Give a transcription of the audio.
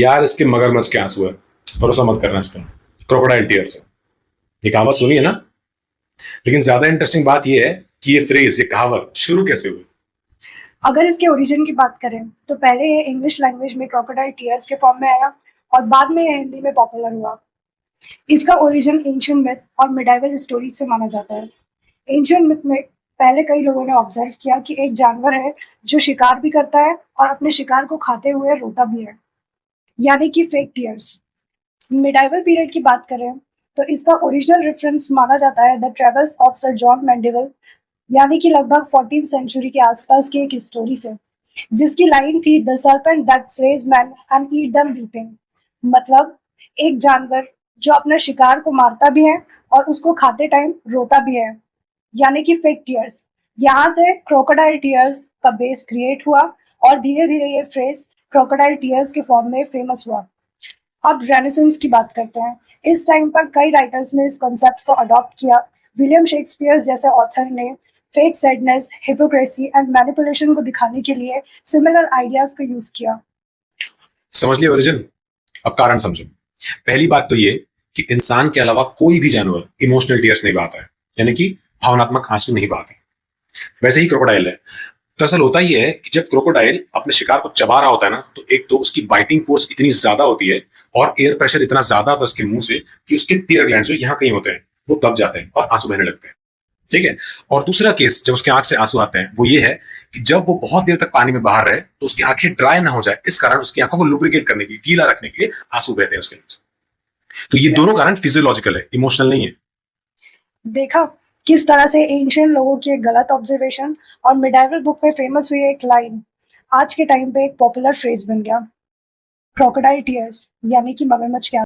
यार इसके मगरमच्छ के आंसू है, भरोसा मत करना इस पर। क्रोकोडाइल टीयर्स है। ये कहावत सुनी है ना? लेकिन ज्यादा इंटरेस्टिंग बात ये है कि ये फ्रेज, ये कहावत शुरू कैसे हुई। अगर इसके ओरिजिन की बात करें तो पहले ये इंग्लिश लैंग्वेज में क्रोकोडाइल टीयर्स के फॉर्म में आया और बाद में ये हिंदी में पॉपुलर हुआ। इसका ओरिजिन एंशियंट मिथ और मिडाइवल स्टोरीज से माना जाता है। एंशियंट मिथ में पहले कई लोगों ने ऑब्जर्व किया कि एक जानवर है जो शिकार भी करता है और अपने शिकार को खाते हुए रोता भी है, यानी कि फेक टीयर्स। मिडाइवल पीरियड की बात करें तो इसका ओरिजिनल रेफरेंस माना जाता है the travels of sir John Mandeville, यानी कि लगभग 14th सेंचुरी के आसपास की एक स्टोरी से, जिसकी लाइन थी the serpent that slays man and eat them weeping. मतलब एक जानवर जो अपने शिकार को मारता भी है और उसको खाते टाइम रोता भी है, यानी कि फेक टीयर्स। यहाँ से क्रोकोडाइल टीयर्स का बेस क्रिएट हुआ और धीरे धीरे ये फ्रेज क्रोकोडाइल टीयर्स के फॉर्म में फेमस हुआ। अब रेनेसेंस की बात करते हैं। इस टाइम पर कई राइटर्स ने इस कॉन्सेप्ट को अडॉप्ट किया। विलियम शेक्सपियर जैसे ऑथर ने fake sadness, hypocrisy and manipulation को दिखाने के लिए सिमिलर आइडियाज को यूज किया। समझ लिया ओरिजिन। अब कारण समझो। पहली बात तो ये कि इंसान के अलावा कोई भी जानवर इमोशनल टीयर्स नहीं बहाता है, यानी कि भावनात्मक आंसू नहीं बहाते। वैसे ही क्रोकोडाइल है। दरअसल होता ही है कि जब क्रोकोडाइल अपने शिकार को चबा रहा होता है ना, तो एक तो उसकी बाइटिंग फोर्स इतनी ज्यादा होती है और एयर प्रेशर इतना ज्यादा होता है उसके मुंह से कि उसके टीयर ग्लैंड जो यहाँ कहीं होते हैं वो दब जाते हैं और आंसू बहने लगते हैं। ठीक है। और दूसरा केस जब उसके आंख से आंसू आते हैं वो ये है कि जब वो बहुत देर तक पानी में बाहर रहे तो उसकी आंखें ड्राई ना हो जाए, इस कारण उसकी आंखों को लुब्रिकेट करने के लिए, गीला रखने के लिए आंसू बहते हैं उसके नीचे। तो ये दोनों कारण फिजियोलॉजिकल है, इमोशनल नहीं है। देखा किस तरह से एंशियंट लोगों की एक गलत ऑब्जर्वेशन और मिडाइवल बुक में फेमस हुई एक लाइन आज के टाइम पे एक पॉपुलर फ्रेज बन गया, क्रोकोडाइल टीयर्स, यानी कि मगरमच्छ के